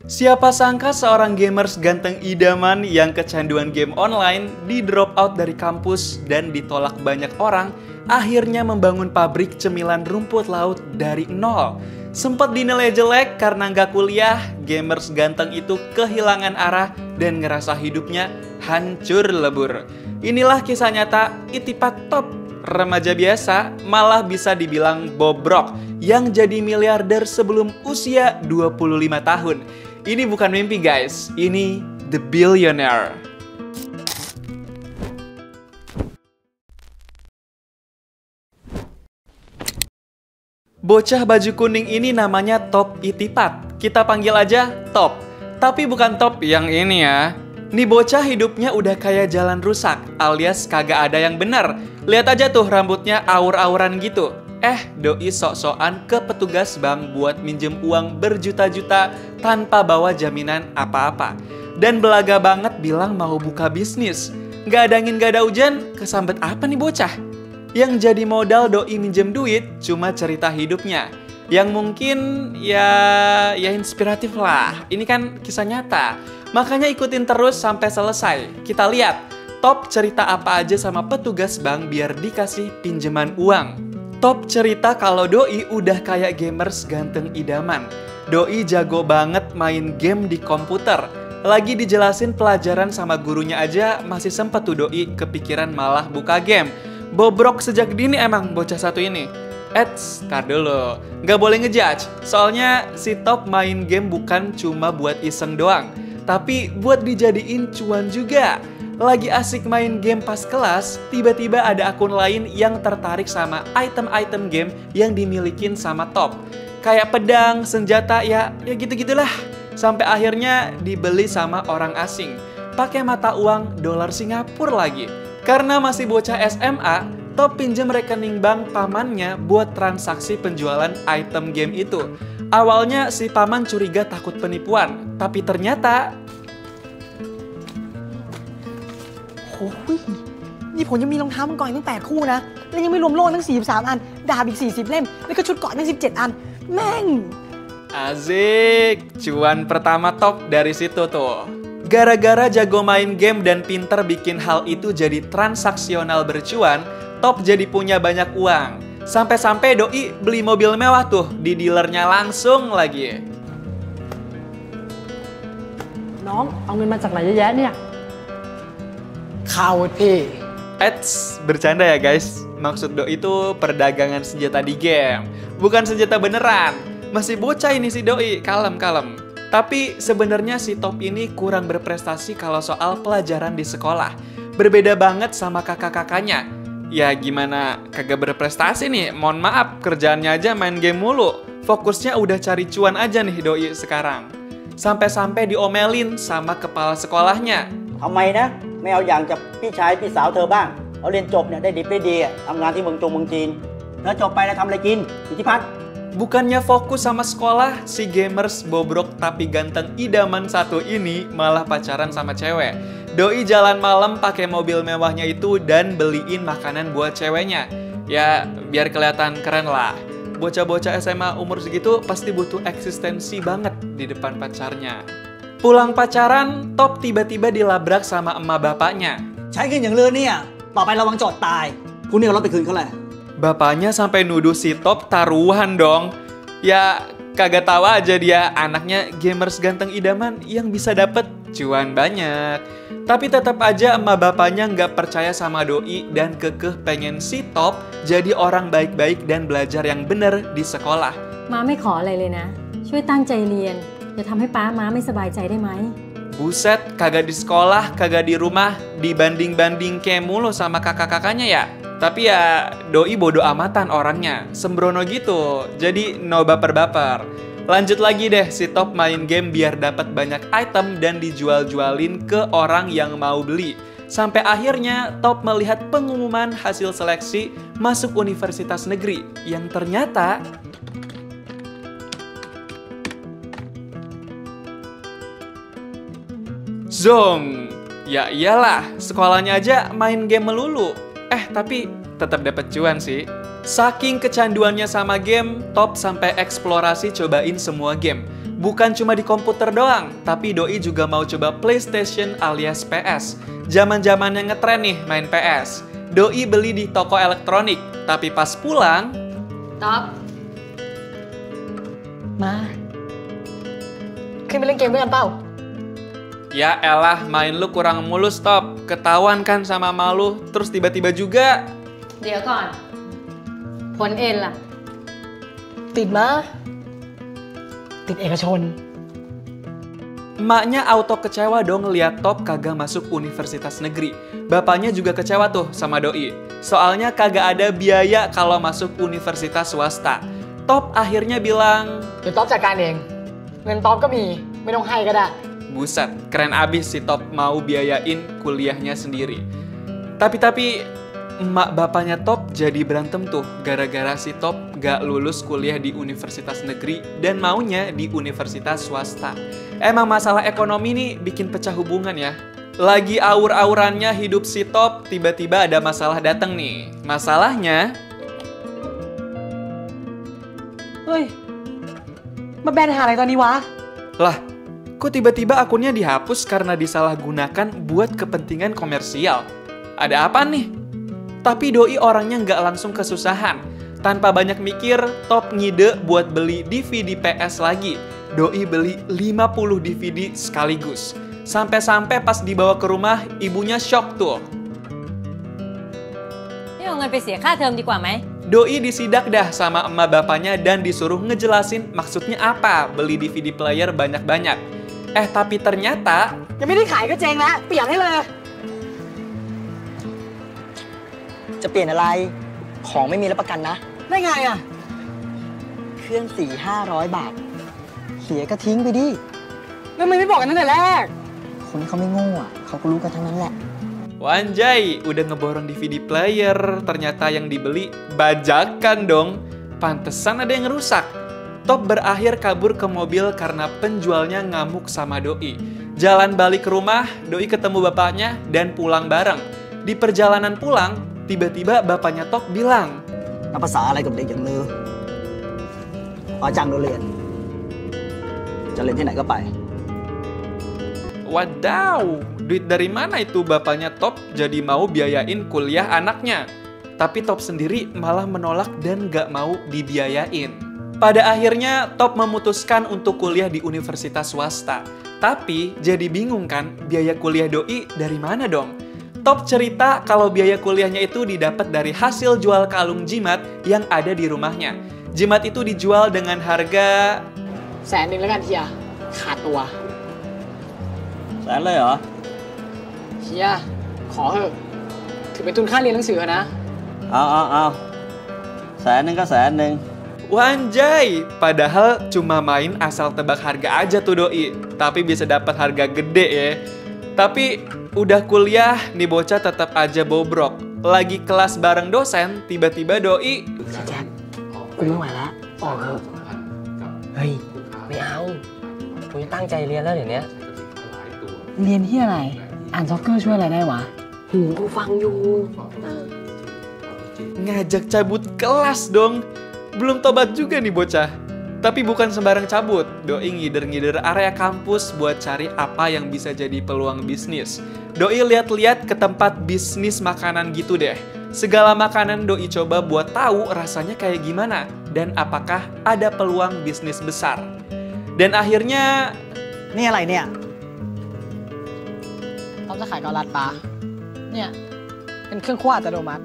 Siapa sangka seorang gamers ganteng idaman yang kecanduan game online di drop out dari kampus dan ditolak banyak orang, akhirnya membangun pabrik cemilan rumput laut dari nol. Sempat dinilai jelek karena nggak kuliah, gamers ganteng itu kehilangan arah dan ngerasa hidupnya hancur lebur. Inilah kisah nyata Itipat Top, remaja biasa malah bisa dibilang bobrok yang jadi miliarder sebelum usia 25 tahun. Ini bukan mimpi guys, ini The Billionaire. Bocah baju kuning ini namanya Top Itipat. Kita panggil aja Top. Tapi bukan Top yang ini ya. Nih bocah hidupnya udah kayak jalan rusak, alias kagak ada yang benar. Lihat aja tuh rambutnya aur-auran gitu. Doi sok-sokan ke petugas bank buat minjem uang berjuta-juta tanpa bawa jaminan apa-apa. Dan belaga banget bilang mau buka bisnis. Gak ada angin gak ada hujan, kesambet apa nih bocah? Yang jadi modal doi minjem duit cuma cerita hidupnya. Yang mungkin ya inspiratif lah. Ini kan kisah nyata. Makanya ikutin terus sampai selesai. Kita lihat Top cerita apa aja sama petugas bank biar dikasih pinjaman uang. Top cerita kalau doi udah kayak gamers ganteng idaman. Doi jago banget main game di komputer. Lagi dijelasin pelajaran sama gurunya aja masih sempet tuh doi kepikiran malah buka game. Bobrok sejak dini emang bocah satu ini. Tar dulu, nggak boleh ngejudge. Soalnya si Top main game bukan cuma buat iseng doang, tapi buat dijadiin cuan juga. Lagi asik main game pas kelas, tiba-tiba ada akun lain yang tertarik sama item-item game yang dimilikin sama Top. Kayak pedang, senjata, ya gitu-gitulah. Sampai akhirnya dibeli sama orang asing. Pakai mata uang dolar Singapura lagi. Karena masih bocah SMA, Top pinjam rekening bank pamannya buat transaksi penjualan item game itu. Awalnya si paman curiga takut penipuan, tapi ternyata โอ้ยนี่ผมยังมีรองเท้ามังกรอีกตั้ง8 คู่นะ แล้วยังไม่รวมโล่ตั้ง43 อัน ดาบอีก40 เล่ม แล้วก็ชุดเกราะตั้ง17 อัน แม่ง Asik, cuan pertama Top dari situ tuh. Gara-gara jago main game dan pinter bikin hal itu jadi transaksional bercuan, Top jadi punya banyak uang. Sampai-sampai doi beli mobil mewah tuh di dealernya langsung lagi. น้องเอาเงินมาจากไหนเยอะแยะเนี่ย ข่าวพี่ Bercanda ya guys. Maksud doi itu perdagangan senjata di game, bukan senjata beneran. Masih bocah ini si doi, kalem. Tapi sebenarnya si Top ini kurang berprestasi kalau soal pelajaran di sekolah. Berbeda banget sama kakak-kakaknya. Ya gimana kagak berprestasi nih, mohon maaf, kerjaannya aja main game mulu. Fokusnya udah cari cuan aja nih doi sekarang. Sampai-sampai diomelin sama kepala sekolahnya. ทำไมนะไม่เอาอย่างจากพี่ชายพี่สาวเธอบ้างเอาเรียนจบเนี่ยได้ดิบได้ดีทำงานที่เมืองจีนแล้วจบไปแล้วทำอะไรกินอิทธิพัฒน์ Bukannya fokus sama sekolah, si gamers bobrok tapi ganteng idaman satu ini malah pacaran sama cewek. Doi jalan malam pakai mobil mewahnya itu dan beliin makanan buat ceweknya. Ya, biar kelihatan keren lah. Bocah-bocah SMA umur segitu pasti butuh eksistensi banget di depan pacarnya. Pulang pacaran, Top tiba-tiba dilabrak sama emak bapaknya. ใช้เงินอย่างเรือเนี่ยต่อไประวังโจทย์ตายพรุ่งนี้เอารถไปคืนเขาแหละ Bapaknya sampai nuduh si Top taruhan dong. Ya kagak tahu aja dia anaknya gamers ganteng idaman yang bisa dapet cuan banyak. Tapi tetap aja emak bapaknya nggak percaya sama doi dan kekeh pengen si Top jadi orang baik-baik dan belajar yang bener di sekolah. ม้าไม่ขออะไรเลยนะ ช่วยตั้งใจเรียน อย่าทำให้ป้าม้าไม่สบายใจได้ไหม Buset, kagak di sekolah, kagak di rumah, dibanding-banding kayak mulu sama kakak-kakaknya ya. Tapi ya doi bodo amatan orangnya, sembrono gitu, jadi no baper-baper. Lanjut lagi deh si Top main game biar dapat banyak item dan dijual-jualin ke orang yang mau beli. Sampai akhirnya Top melihat pengumuman hasil seleksi masuk universitas negeri yang ternyata Zong. Ya iyalah, sekolahnya aja main game melulu. Tapi tetap dapat cuan sih. Saking kecanduannya sama game, Top sampai eksplorasi cobain semua game. Bukan cuma di komputer doang, tapi Doi juga mau coba PlayStation alias PS. Zaman-zamannya ngetren nih main PS. Doi beli di toko elektronik, tapi pas pulang... Top. มาขึ้นไปเล่นเกมด้วยกันเปล่า Ya elah, main lu kurang mulus, Top. Ketahuan kan sama malu, terus tiba-tiba juga... เดี๋ยวก่อน ผลเอ็นล่ะ ติดมา ติดเอกชน Emaknya auto kecewa dong lihat Top kagak masuk universitas negeri. Bapaknya juga kecewa tuh sama Doi. Soalnya kagak ada biaya kalau masuk universitas swasta. Top akhirnya bilang, เดี๋ยวต๊อบจัดการเอง เงินต๊อบก็มีไม่ต้องให้ก็ได้ buset, keren abis si Top mau biayain kuliahnya sendiri. Tapi emak bapaknya Top jadi berantem tuh gara-gara si Top gak lulus kuliah di universitas negeri dan maunya di universitas swasta. Emang masalah ekonomi nih bikin pecah hubungan ya. Lagi aur-aurannya hidup si Top, tiba-tiba ada masalah dateng nih. Masalahnya... เฮ้ย มาแบนหาอะไรตอนนี้วะ Lah, kok tiba-tiba akunnya dihapus karena disalahgunakan buat kepentingan komersial? Ada apa nih? Tapi Doi orangnya nggak langsung kesusahan. Tanpa banyak mikir, Top ngide buat beli DVD PS lagi. Doi beli 50 DVD sekaligus. Sampai-sampai pas dibawa ke rumah, ibunya shock tuh. ไม่เอาเงินไปเสียค่าเทอมดีกว่าไหม Doi disidak dah sama emak bapaknya dan disuruh ngejelasin maksudnya apa beli DVD player banyak-banyak. Tapi ternyata ยังไม่ได้ขายก็เจ๊งแล้วเปลี่ยนให้เลย จะเปลี่ยนอะไร ของไม่มีรับประกันนะ ได้ไงอ่ะ เครื่อง4-500 บาท เสียก็ทิ้งไปดิ แล้วทำไมไม่บอกกันตั้งแต่แรก คนที่เขาไม่โง่อะเขาก็รู้กันทั้งนั้นแหละ Wanjay, udah ngeborong DVD player, ternyata yang dibeli bajakan dong. Pantesan ada yang rusak. Top berakhir kabur ke mobil karena penjualnya ngamuk sama Doi. Jalan balik ke rumah, Doi ketemu bapaknya dan pulang bareng. Di perjalanan pulang, tiba-tiba bapaknya Top bilang, นับภาษาอะไรกับเด็กอย่างลือเอาจังเราเรียน จะเรียนที่ไหนก็ไป Wadaw, duit dari mana itu bapaknya Top jadi mau biayain kuliah anaknya? Tapi Top sendiri malah menolak dan gak mau dibiayain. Pada akhirnya Top memutuskan untuk kuliah di universitas swasta. Tapi jadi bingung kan biaya kuliah Doi dari mana dong? Top cerita kalau biaya kuliahnya itu didapat dari hasil jual kalung jimat yang ada di rumahnya. Jimat itu dijual dengan harga... 100,000แล้วกันเฮียขาดตัว แสนเลยเหรอ เฮียขอเถอะถือเป็นทุนค่าเรียนหนังสือนะ เอา100,000ก็100,000 Wanjay, padahal cuma main asal tebak harga aja tuh Doi. Tapi bisa dapat harga gede ya. Tapi udah kuliah, nih bocah tetap aja bobrok. Lagi kelas bareng dosen, tiba-tiba Doi... แจ็คกูไม่ไหวแล้วออกเถอะเฮ้ย ไม่เอากูจะตั้งใจเรียนแล้วเดี๋ยวนี้ เรียนที่อะไร อ่านซ็อกเกอร์ช่วยอะไรได้วะ หูกูฟังอยู่ Ngajak cabut kelas dong. Belum tobat juga nih bocah. Tapi bukan sembarang cabut. Doi ngider-ngider area kampus buat cari apa yang bisa jadi peluang bisnis. Doi lihat-lihat ke tempat bisnis makanan gitu deh. Segala makanan Doi coba buat tahu rasanya kayak gimana dan apakah ada peluang bisnis besar. Dan akhirnya นี่อะไรเนี่ยต๊อบจะขายเกาลัดปลาเนี่ย เป็นเครื่องคั่วอัตโนมัติ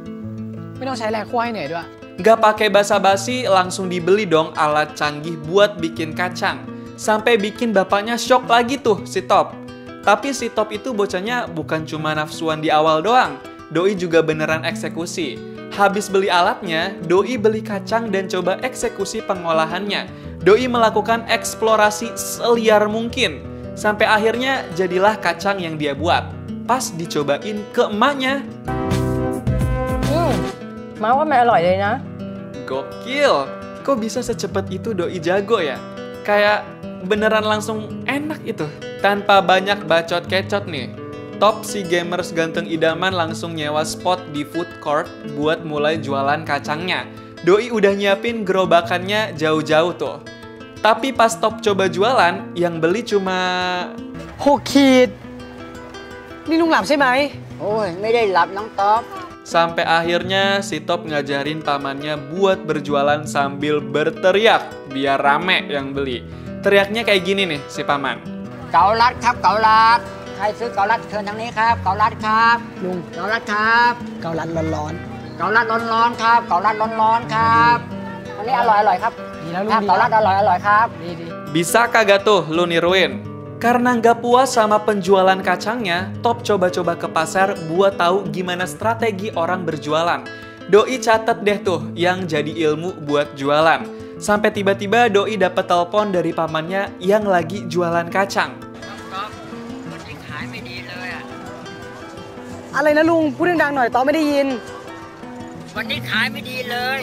ไม่ต้องใช้แรงคั่วให้เหนื่อยด้วย gak pakai basa-basi langsung dibeli dong alat canggih buat bikin kacang. Sampai bikin bapaknya shock lagi tuh si Top. Tapi si Top itu bocahnya bukan cuma nafsuan di awal doang. Doi juga beneran eksekusi. Habis beli alatnya, Doi beli kacang dan coba eksekusi pengolahannya. Doi melakukan eksplorasi seliar mungkin. Sampai akhirnya jadilah kacang yang dia buat. Pas dicobain ke emaknya. มาว่ามันอร่อยเลยนะ Gokil, kok bisa secepat itu Doi jago ya? Kayak beneran langsung enak itu. Tanpa banyak bacot kecot nih. Top si gamers ganteng idaman langsung nyewa spot di food court buat mulai jualan kacangnya. Doi udah nyiapin gerobakannya jauh-jauh tuh. Tapi pas Top coba jualan, yang beli cuma 6 ขีด นี่ลุงหลับใช่ไหม โอ้ยไม่ได้หลับน้องต๊อบ sampai akhirnya si Top ngajarin pamannya buat berjualan sambil berteriak biar rame yang beli. Teriaknya kayak gini nih si paman. เกาลัดครับเกาลัดใครซื้อเกาลัดเชิญทางนี้ครับเกาลัดครับ ลุง เกาลัดครับ เกาลัดร้อน เกาลัดร้อนๆครับเกาลัดร้อนๆครับอันนี้อร่อยๆครับ ๆดีแล้วลุ ครั ง บเกาลัดอร่อยๆครับ ดี Bisa kagak tuh lu niruin? Karena nggak puas sama penjualan kacangnya, Top coba-coba ke pasar buat tahu gimana strategi orang berjualan. Doi catet deh tuh yang jadi ilmu buat jualan. Sampai tiba-tiba Doi dapat telepon dari pamannya yang lagi jualan kacang. วันนี้ขายไม่ดีเลยอ่ะ อะไรนะลุง พูดดังๆหน่อยต๊อบไม่ได้ยิน วันนี้ขายไม่ดีเลย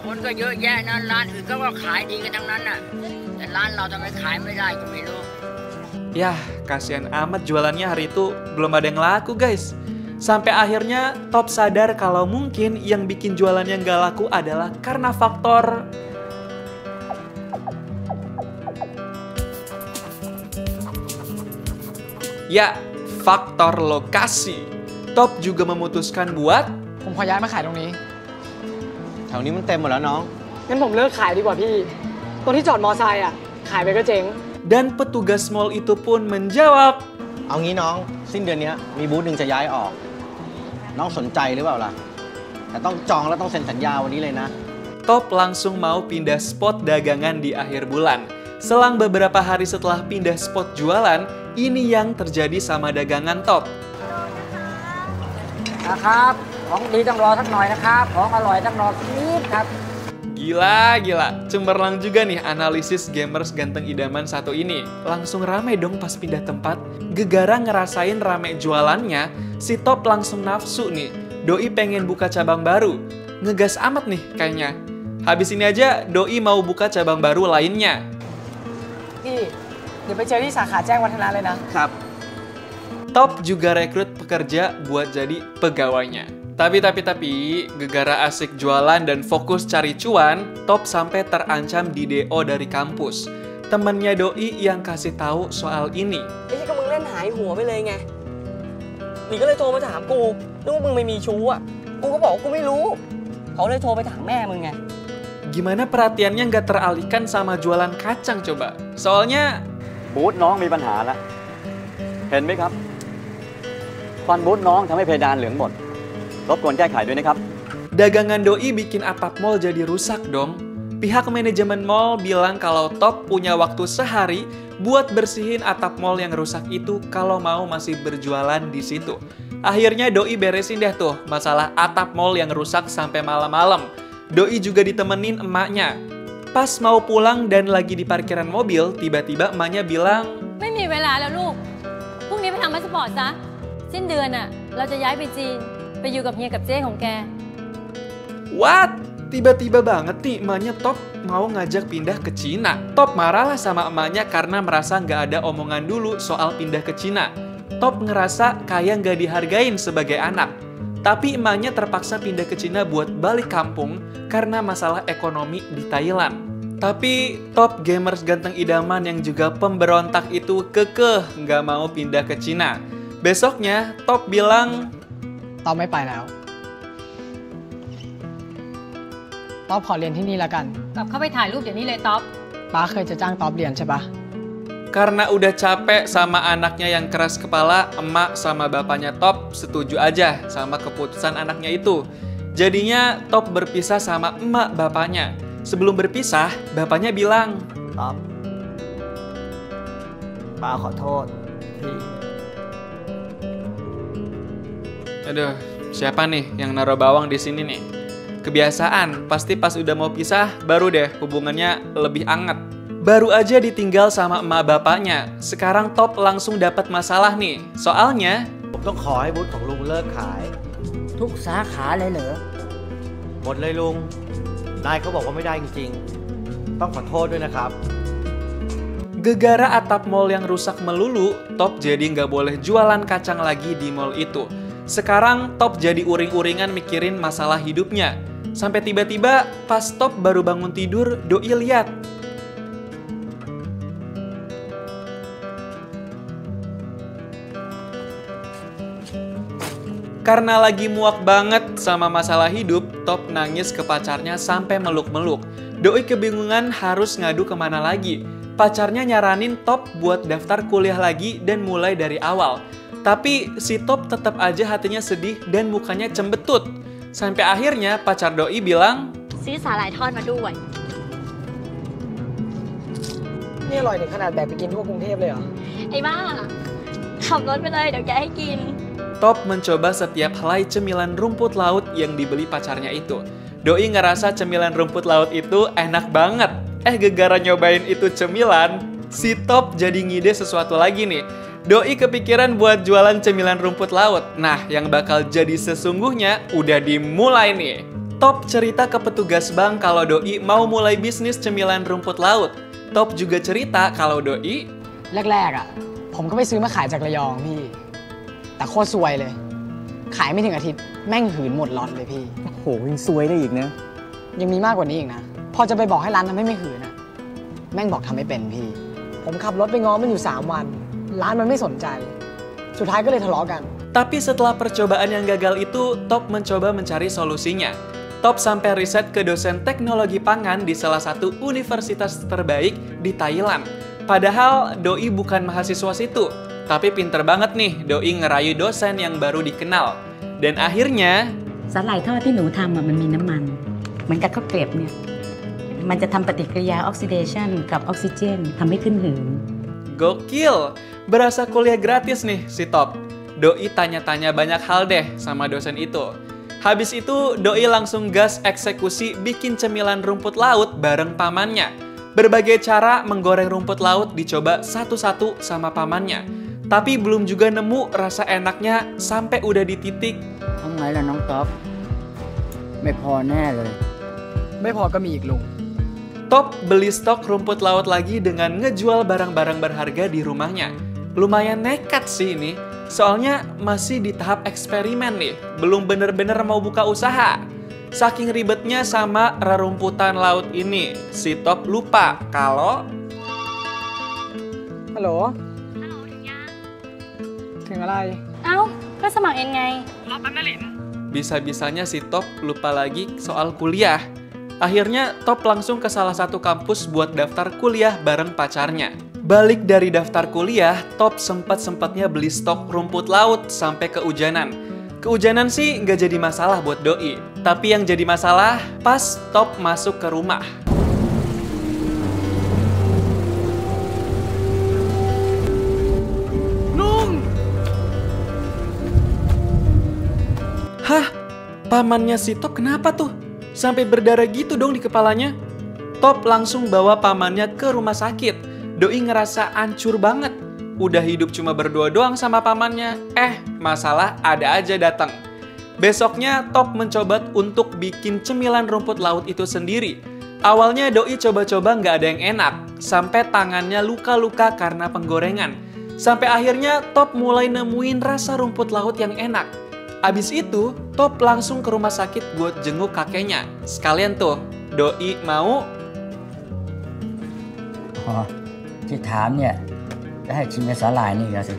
คนก็เยอะแยะนะร้านอื่นก็ขายดีกันทั้งนั้นน่ะแต่ร้านเราทำไมขายไม่ได้ก็ไม่รู้ Yah, kasihan amat jualannya hari itu belum ada yang laku guys. Sampai akhirnya Top sadar kalau mungkin yang bikin jualannya nggak laku adalah karena faktor ya, faktor lokasi. Top juga memutuskan buat ผมขอย้ายมาขายตรงนี้ แถวนี้มันเต็มหมดแล้วน้อง งั้นผมเลิกขายดีกว่าพี่ ตรงที่จอดมอไซค์อ่ะ ขายไปก็เจ๊ง dan petugas mall itu pun menjawab, เอางี้น้องสิ้นเดือนนี้มีบูธหนึ่งจะย้ายออก น้องสนใจหรือเปล่าล่ะ แต่ต้องจองแล้วต้องเซ็นสัญญาวันนี้เลยนะ Top langsung mau pindah spot dagangan di akhir bulan. Selang beberapa hari setelah pindah spot jualan, ini yang terjadi sama dagangan Top. นะครับของดีต้องรอสักหน่อยนะครับของอร่อยต้องรอสักนิดครับ Gila, cemerlang juga nih analisis gamers ganteng idaman satu ini. Langsung rame dong pas pindah tempat. Gegara ngerasain rame jualannya, si Top langsung nafsu nih. Doi pengen buka cabang baru. Ngegas amat nih kayaknya. Habis ini aja Doi mau buka cabang baru lainnya. พี่ เดี๋ยวไปเจอที่สาขาแจ้งวัฒนะเลยนะ ครับ Top juga rekrut pekerja buat jadi pegawainya. Tapi, gegara asik jualan dan fokus cari cuan, Top sampai terancam di DO dari kampus. Temennya Doi yang kasih tahu soal ini. ไม่ใช่ก็มึงเล่นหายหัวไปเลยไงหลีก็เลยโทรมาถามกูนึกว่ามึงไม่มีชู้อ่ะ กูก็บอกว่ากูไม่รู้ เขาเลยโทรไปถามแม่มึงไง Gimana perhatiannya nggak teralihkan sama jualan kacang coba? Soalnya บูธน้องมีปัญหาแล้ว เห็นไหมครับควันบูธน้องทำให้เพดานเหลืองหมด รบกวนแก้ไขด้วยนะครับ dagangan Doi bikin atap mall jadi rusak dong. Pihak manajemen mall bilang kalau Top punya waktu sehari buat bersihin atap mall yang rusak itu kalau mau masih berjualan di situ. Akhirnya Doi beresin deh tuh masalah atap mall yang rusak sampai malam-malam. Doi juga ditemenin emaknya. Pas mau pulang dan lagi di parkiran mobil, tiba-tiba emaknya bilang, ไม่มีเวลาแล้วลูก พรุ่งนี้ไปทำพาสปอร์ตซะ สิ้นเดือนอ่ะ เราจะย้ายไปจีน ไปอยู่กับเฮียกับเจ้ของแก "What? Tiba-tiba banget nih emaknya Top mau ngajak pindah ke Cina." Top marahlah sama emaknya karena merasa nggak ada omongan dulu soal pindah ke Cina. Top ngerasa kayak nggak dihargain sebagai anak. Tapi emaknya terpaksa pindah ke Cina buat balik kampung karena masalah ekonomi di Thailand. Tapi Top gamers ganteng idaman yang juga pemberontak itu kekeh nggak mau pindah ke Cina. Besoknya Top bilang, ต๊อบไม่ไปแล้วต๊อบขอเรียนที่นี่ละกัน กลับเข้าไปถ่ายรูปเดี๋ยวนี้เลยต๊อบ ป้าเคยจะจ้างต๊อบเรียนใช่ปะ karena udah capek sama anaknya yang keras kepala, emak sama bapaknya Top setuju aja sama keputusan anaknya itu. Jadinya Top berpisah sama emak bapaknya. Sebelum berpisah, bapaknya bilang, ต๊อบป้าขอโทษที่ aduh, siapa nih yang naruh bawang di sini nih? Kebiasaan, pasti pas udah mau pisah, baru deh hubungannya lebih anget. Baru aja ditinggal sama emak bapaknya, sekarang Top langsung dapat masalah nih. Soalnya, ผมต้องขอให้บูธของลุงเลิกขาย ทุกสาขาเลยเหรอ หมดเลยลุง นายเขาบอกว่าไม่ได้จริงๆ ต้องขอโทษด้วยนะครับ gegara atap mall yang rusak melulu, Top jadi nggak boleh jualan kacang lagi di mall itu. Sekarang Top jadi uring-uringan mikirin masalah hidupnya. Sampai tiba-tiba pas Top baru bangun tidur, Doi lihat Karena lagi muak banget sama masalah hidup, Top nangis ke pacarnya sampai meluk-meluk. Doi kebingungan harus ngadu kemana lagi. Pacarnya nyaranin Top buat daftar kuliah lagi dan mulai dari awal. Tapi si Top tetap aja hatinya sedih dan mukanya cembetut. Sampai akhirnya pacar Doi bilang, ซื้อสาหร่ายทอดมาด้วย นี่อร่อยถึงขนาดแบกไปกินทั่วกรุงเทพเลยเหรอ ไอ้บ้าขับรถไปเลยเดี๋ยวแกให้กิน Top mencoba setiap helai cemilan rumput laut yang dibeli pacarnya itu. Doi ngerasa cemilan rumput laut itu enak banget. Gegara nyobain itu cemilan, si Top jadi ngide sesuatu lagi nih. Doi kepikiran buat jualan cemilan rumput laut. Nah, yang bakal jadi sesungguhnya udah dimulai nih. Top cerita ke petugas bank kalau Doi mau mulai bisnis cemilan rumput laut. Top juga cerita kalau Doi แรกๆอ่ะผมก็ไปซื้อมาขายจากระยองพี่แต่โคตรซวยเลยขายไม่ถึงอาทิตย์แม่งหืนหมดล็อตเลยพี่ โอ้โหยังซวยได้อีกนะ ยังมีมากกว่านี้อีกนะพอจะไปบอกให้ร้านทำให้ไม่หืนอ่ะแม่งบอกทำไม่เป็นพี่ผมขับรถไปง้อมันอยู่3 วันร้านมันไม่สนใจสุดท้ายก็เลยทะเลาะกัน Tapi setelah percobaan yang gagal itu, Top mencoba mencari solusinya. Top sampai riset ke dosen teknologi pangan di salah satu universitas terbaik di Thailand. Padahal Doi bukan mahasiswa situ, tapi pinter banget nih Doi ngerayu dosen yang baru dikenal. Dan akhirnya สาหร่ายทอดที่หนูทำมันมีน้ำมันเหมือนกับข้าวเกรียบเนี่ยมันจะทำปฏิกิริยาออกซิเดชันกับออกซิเจนทำให้ขึ้นหืน gokil, berasa kuliah gratis nih si Top. Doi tanya-tanya banyak hal deh sama dosen itu. Habis itu Doi langsung gas eksekusi bikin cemilan rumput laut bareng pamannya. Berbagai cara menggoreng rumput laut dicoba satu-satu sama pamannya. Tapi belum juga nemu rasa enaknya sampai udah di titik ทำไงล่ะน้องต๊อบไม่พอแน่เลย ไม่พอก็มีอีกลุง Top beli stok rumput laut lagi dengan ngejual barang-barang berharga di rumahnya. Lumayan nekat sih ini, soalnya masih di tahap eksperimen nih, belum bener-bener mau buka usaha. Saking ribetnya sama rerumputan laut ini, si Top lupa kalau ฮัลโหลถึงอะไร เอ้าก็สมัครเองไง bisa-bisanya si Top lupa lagi soal kuliah. Akhirnya Top langsung ke salah satu kampus buat daftar kuliah bareng pacarnya. Balik dari daftar kuliah, Top sempat-sempatnya beli stok rumput laut sampai kehujanan. Kehujanan sih nggak jadi masalah buat Doi, tapi yang jadi masalah pas Top masuk ke rumah. Hah? Pamannya si Top kenapa tuh? Sampai berdarah gitu dong di kepalanya. Top langsung bawa pamannya ke rumah sakit. Doi ngerasa hancur banget. Udah hidup cuma berdua doang sama pamannya. Masalah ada aja datang. Besoknya Top mencoba untuk bikin cemilan rumput laut itu sendiri. Awalnya Doi coba-coba nggak ada yang enak. Sampai tangannya luka-luka karena penggorengan. Sampai akhirnya Top mulai nemuin rasa rumput laut yang enak. Abis itu, Top langsung ke rumah sakit buat jenguk kakeknya. Sekalian tuh, Doi mau อ๋อที่ถามเนี่ยจะให้ชิมในสาหร่ายนี่กันสิ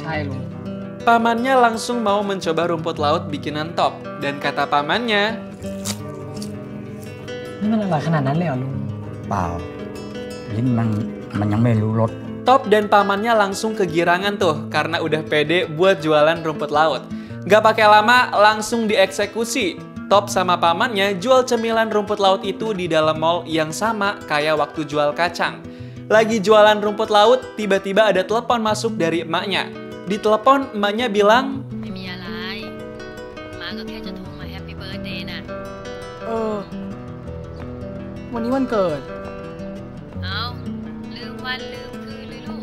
ใช่ลุง pamannya langsung mau mencoba rumput laut bikinan Top. Dan kata pamannya, นี่มันอร่อยขนาดนั้นเลยเหรอลุง เปล่าลิ้นมันยังไม่รู้รส Top dan pamannya langsung kegirangan tuh karena udah pede buat jualan rumput laut. Gak pakai lama, langsung dieksekusi. Top sama pamannya jual cemilan rumput laut itu di dalam mall yang sama kayak waktu jual kacang. Lagi jualan rumput laut, tiba-tiba ada telepon masuk dari emaknya. Di telepon, emaknya bilang, ไม่มีอะไร มาก็แค่จะโทรมาแฮปปี้เบิร์ธเดย์น่ะ วันนี้วันเกิด เอาลืมวันลืมคืนเลยลูก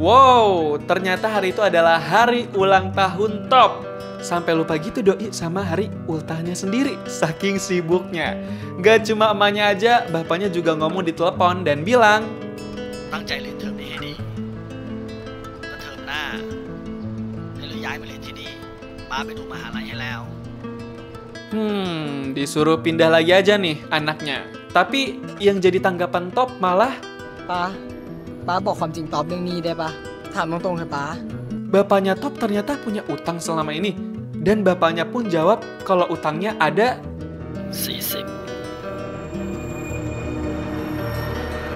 wow, ternyata hari itu adalah hari ulang tahun Top. Sampai lupa gitu Doi sama hari ultahnya sendiri, saking sibuknya. Gak cuma emaknya aja, bapaknya juga ngomong di telepon dan bilang, ตั้งใจเรียนเทอมนี้ให้ดีแล้วเทอมหน้าให้เราย้ายมาเรียนที่นี่ป้าไปดูมหาลัยให้แล้ว disuruh pindah lagi aja nih anaknya. Tapi yang jadi tanggapan Top malah, ป้าบอกความจริงตอบเรื่องนี้ได้ปะถามตรงๆเถอะป้า bapaknya Top ternyata punya utang selama ini. Dan bapaknya pun jawab kalau utangnya ada 40.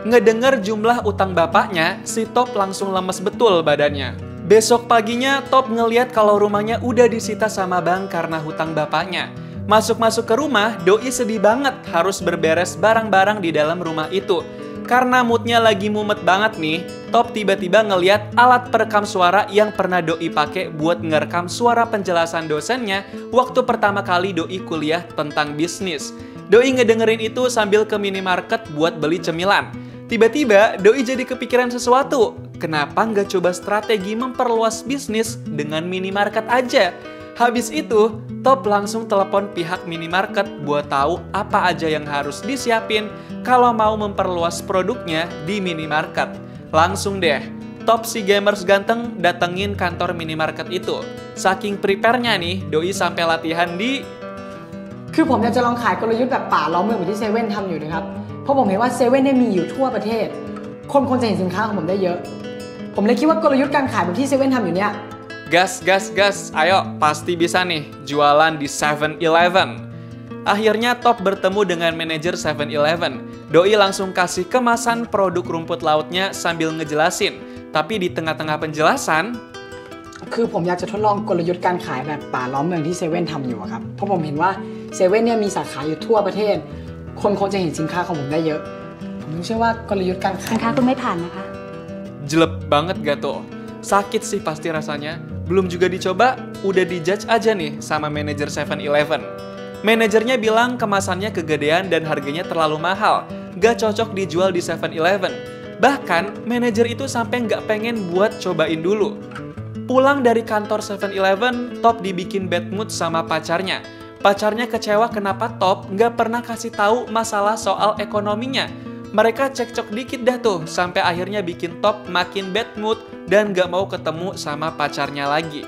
Ngedenger jumlah utang bapaknya, si Top langsung lemes betul badannya. Besok paginya, Top ngeliat kalau rumahnya udah disita sama bank karena hutang bapaknya. Masuk-masuk ke rumah, Doi sedih banget harus berberes barang-barang di dalam rumah itu. Karena moodnya lagi mumet banget nih, Top tiba-tiba ngeliat alat perekam suara yang pernah Doi pakai buat ngerekam suara penjelasan dosennya waktu pertama kali Doi kuliah tentang bisnis. Doi ngedengerin itu sambil ke minimarket buat beli cemilan. Tiba-tiba, Doi jadi kepikiran sesuatu. Kenapa nggak coba strategi memperluas bisnis dengan minimarket aja? Habis itu, Top langsung telepon pihak minimarket buat tahu apa aja yang harus disiapin kalau mau memperluas produknya di minimarket. Langsung deh, Top si gamers ganteng datengin kantor minimarket itu. Saking prepare-nya nih, Doi sampai latihan di คือผมอยากจะลองขายกลยุทธ์แบบป่าล้อมเมืองเหมือนที่เซเว่นทำอยู่นะครับเพราะผมเห็นว่าเซเว่นเนี่ยมีอยู่ทั่วประเทศคนคงจะเห็นสินค้าของผมได้เยอะผมเลยคิดว่ากลยุทธ์การขายแบบที่เซเว่นทำอยู่เนี่ย Gas, ayo pasti bisa nih jualan di 7-Eleven. Akhirnya Top bertemu dengan manajer 7-Eleven. Doi langsung kasih kemasan produk rumput lautnya sambil ngejelasin. Tapi di tengah-tengah penjelasan, คือผมอยากจะทดลองกลยุทธ์การขายแบบป่าล้อมเมืองที่เซเว่นทำอยู่อะครับเพราะผมเห็นว่าเซเว่นเนี่ยมีสาขาอยู่ทั่วประเทศคนคงจะเห็นสินค้าของผมได้เยอะผมเชื่อว่ากลยุทธ์การขาย สินค้าคุณไม่ผ่านนะคะ jelek banget gak tuh? Sakit sih pasti rasanya. Belum juga dicoba, udah dijudge aja nih sama manajer 7-Eleven. Manajernya bilang kemasannya kegedean dan harganya terlalu mahal, gak cocok dijual di 7-Eleven. Bahkan, manajer itu sampai nggak pengen buat cobain dulu. Pulang dari kantor 7-Eleven, Top dibikin bad mood sama pacarnya. Pacarnya kecewa kenapa Top nggak pernah kasih tahu masalah soal ekonominya. Mereka cekcok dikit dah tuh, sampai akhirnya bikin Top makin bad mood dan gak mau ketemu sama pacarnya lagi.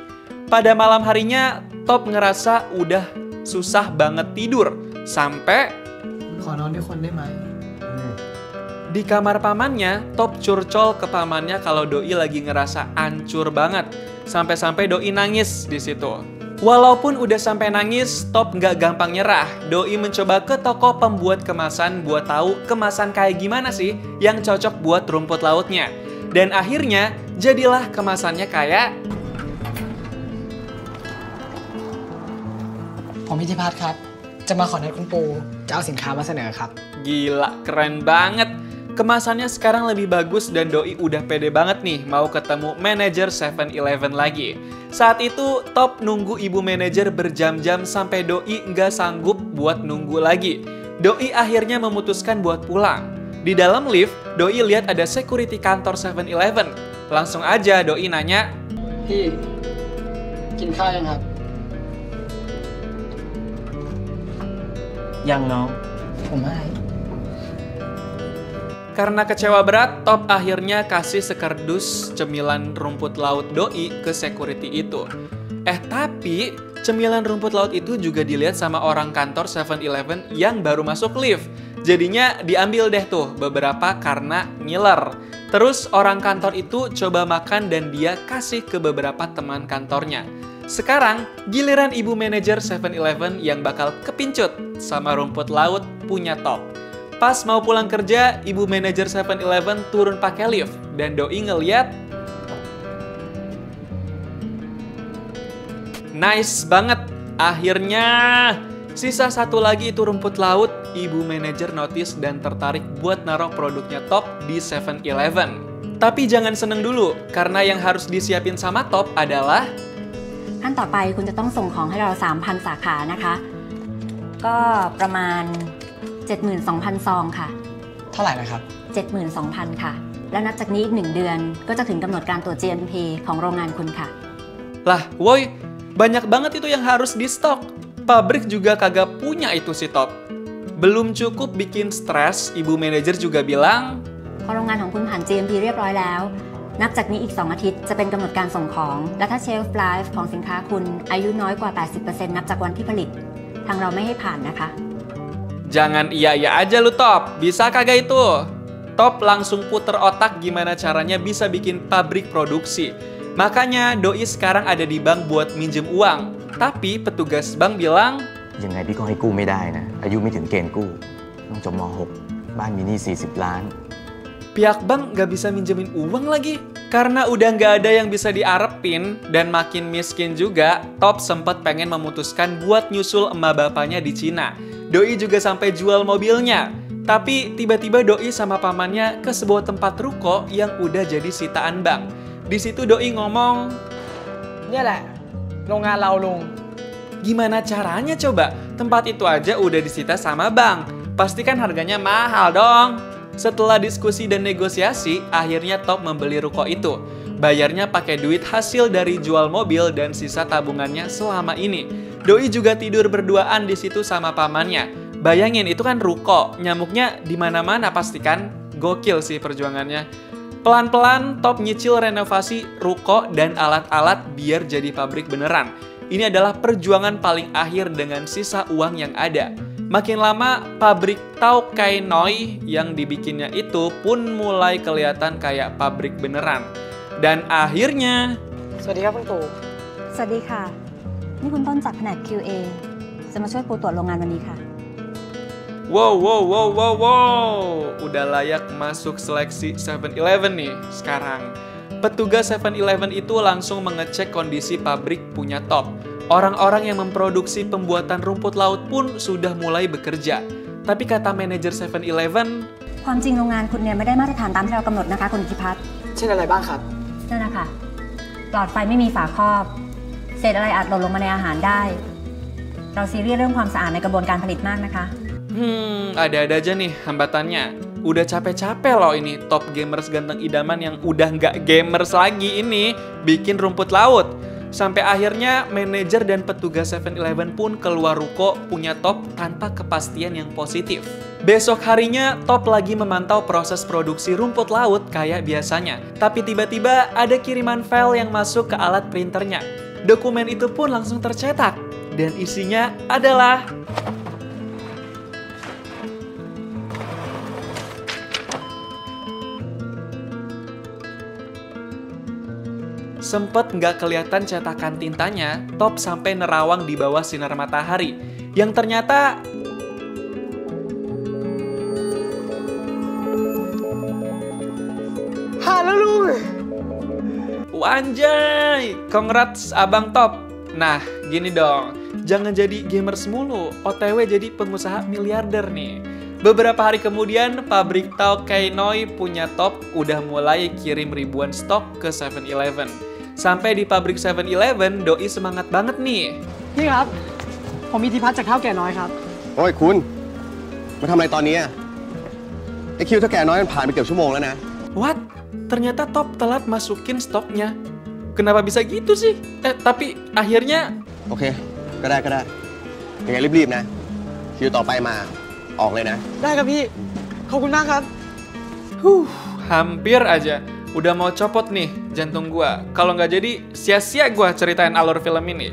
Pada malam harinya, Top ngerasa udah susah banget tidur, sampai ขอนอนด้วยคนได้ไหม di kamar pamannya, Top curcol ke pamannya kalau Doi lagi ngerasa ancur banget. Sampai-sampai Doi nangis di situ. Walaupun udah sampai nangis, Top nggak gampang nyerah. Doi mencoba ke toko pembuat kemasan buat tahu kemasan kayak gimana sih yang cocok buat rumput lautnya. Dan akhirnya, jadilah kemasannya kayak ผมพิธิพัฒน์ครับจะมาขอนัดคุณปูจะเอาสินค้ามาเสนอครับ gila, keren banget. Kemasannya sekarang lebih bagus dan Doi udah pede banget nih mau ketemu manajer 7-Eleven lagi. Saat itu, Top nunggu ibu manajer berjam-jam sampai Doi nggak sanggup buat nunggu lagi. Doi akhirnya memutuskan buat pulang. Di dalam lift, Doi lihat ada security kantor 7-Eleven. Langsung aja Doi nanya, พี่กินข้าวยังครับ ยังน้อง ผมให้ Karena kecewa berat, Top akhirnya kasih sekardus cemilan rumput laut Doi ke security itu. Tapi cemilan rumput laut itu juga dilihat sama orang kantor 7-Eleven yang baru masuk lift. Jadinya diambil deh tuh beberapa karena ngiler. Terus orang kantor itu coba makan dan dia kasih ke beberapa teman kantornya. Sekarang giliran ibu manajer 7-Eleven yang bakal kepincut sama rumput laut punya Top. Pas mau pulang kerja, ibu manajer 7-Eleven turun pakai lift dan Doi ngeliat, nice banget. Akhirnya, sisa satu lagi itu rumput laut, ibu manajer notice dan tertarik buat naruh produknya Top di 7-Eleven. Tapi jangan seneng dulu, karena yang harus disiapin sama Top adalah ขั้นต่อไปคุณจะต้องส่งของให้เรา 3,000 สาขานะคะ ก็ประมาณ 72,000 ซองค่ะ เท่าไหร่นะครับ 72,000 ค่ะ แล้วนับจากนี้อีก 1 เดือนก็จะถึงกำหนดการตรวจ GMP ของโรงงานคุณค่ะ Lah, woi, banyak banget itu yang harus di stok. Pabrik juga kagak punya itu si Top. Belum cukup bikin stres, ibu manajer juga bilang, พอโรงงานของคุณผ่าน GMP เรียบร้อยแล้ว นับจากนี้อีก 2 อาทิตย์จะเป็นกำหนดการส่งของ และถ้า Shelf Life ของสินค้าคุณอายุน้อยกว่า 80% นับจากวันที่ผลิต ทางเราไม่ให้ผ่านนะคะ jangan iya-iya aja lu Top, bisa kagak itu? Top langsung puter otak gimana caranya bisa bikin pabrik produksi. Makanya Doi sekarang ada di bank buat minjem uang. Tapi petugas bank bilang, ยังไงพี่ก็ให้กู้ไม่ได้นะอายุไม่ถึงเกณฑ์กู้ต้องจบม.6 บ้านมีหนี้40 ล้าน pihak bank nggak bisa minjemin uang lagi. Karena udah nggak ada yang bisa diarepin dan makin miskin juga, Top sempat pengen memutuskan buat nyusul emak bapaknya di Cina. Doi juga sampai jual mobilnya. Tapi tiba-tiba Doi sama pamannya ke sebuah tempat ruko yang udah jadi sitaan bank. Di situ Doi ngomong, เนี่ยแหละโรงงานเราลุง gimana caranya coba? Tempat itu aja udah disita sama bank. Pasti kan harganya mahal dong. Setelah diskusi dan negosiasi, akhirnya Top membeli ruko itu. Bayarnya pakai duit hasil dari jual mobil dan sisa tabungannya selama ini. Doi juga tidur berduaan di situ sama pamannya. Bayangin, itu kan ruko, nyamuknya di mana-mana pasti kan. Gokil sih perjuangannya. Pelan-pelan Top nyicil renovasi ruko dan alat-alat biar jadi pabrik beneran. Ini adalah perjuangan paling akhir dengan sisa uang yang ada. Makin lama, pabrik Tao Kai Noi yang dibikinnya itu pun mulai kelihatan kayak pabrik beneran. Dan akhirnya... สวัสดีครับคุณตู่ สวัสดีค่ะ นี่คุณต้นจากแผนก QA จะมาช่วยปูตรวจโรงงานวันนี้ค่ะ Wow. Udah layak masuk seleksi 7-Eleven nih sekarang. Petugas 7-Eleven itu langsung mengecek kondisi pabrik punya Top. Orang-orang yang memproduksi pembuatan rumput laut pun sudah mulai bekerja. Tapi kata manajer 7-Eleven, ความจริงโรงงานคุณเนี่ยไม่ได้มาตรฐานตามที่เรากำหนดนะคะคุณอิทธิพัฒน์ เช่นอะไรบ้างครับ นั่นนะคะหลอดไฟไม่มีฝาครอบ เศษอะไรอาจหล่นลงมาในอาหารได้ เราซีเรียสเรื่องความสะอาดในกระบวนการผลิตมากนะคะ ada-ada aja nih hambatannya. Udah capek-capek loh ini Top gamers ganteng idaman yang udah nggak gamers lagi ini bikin rumput laut. Sampai akhirnya manajer dan petugas 7-Eleven pun keluar ruko punya Top tanpa kepastian yang positif. Besok harinya Top lagi memantau proses produksi rumput laut kayak biasanya. Tapi tiba-tiba ada kiriman file yang masuk ke alat printernya. Dokumen itu pun langsung tercetak. Dan isinya adalah... Sempet nggak kelihatan cetakan tintanya, Top sampai nerawang di bawah sinar matahari. Yang ternyata... Halo lung. Anjay, congrats Abang Top. Nah, gini dong, jangan jadi gamers mulu, OTW jadi pengusaha miliarder nih. Beberapa hari kemudian, pabrik Tao Kai Noi punya Top udah mulai kirim ribuan stok ke 7-Eleven. Sampai di pabrik 7-Eleven, Doi semangat banget nih. พี่ครับ ผมอิทธิพัฒน์จากเท่าแก่น้อยครับ โอ้ยคุณมาทำอะไรตอนนี้อะไอคิวเท่าแก่น้อยมันผ่านไปเกือบชั่วโมงแล้วนะ What? Ternyata Top telat masukin stoknya. Kenapa bisa gitu sih? Tapi akhirnya... โอเคก็ได้ยังไงรีบๆนะคิวต่อไปมาออกเลยนะ ได้ครับพี่ ขอบคุณมากครับ Hampir aja. Udah mau copot nih jantung gua. Kalau nggak jadi, sia-sia gua ceritain alur film ini.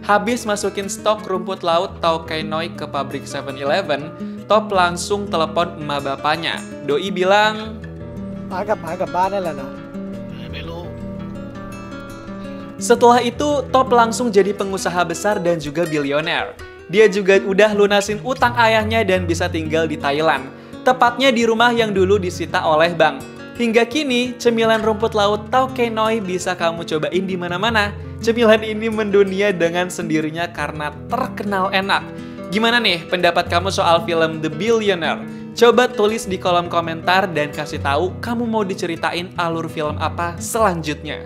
Habis masukin stok rumput laut Tao Kai Noi ke pabrik 7-Eleven, Top langsung telepon emak bapaknya. Doi bilang, ป๋ากลับบ้านได้แล้วนะ setelah itu Top langsung jadi pengusaha besar dan juga bilioner. Dia juga udah lunasin utang ayahnya dan bisa tinggal di Thailand. Tepatnya di rumah yang dulu disita oleh bank. Hingga kini, cemilan rumput laut Tao Kai Noi bisa kamu cobain di mana-mana. Cemilan ini mendunia dengan sendirinya karena terkenal enak. Gimana nih pendapat kamu soal film The Billionaire? Coba tulis di kolom komentar dan kasih tahu kamu mau diceritain alur film apa selanjutnya.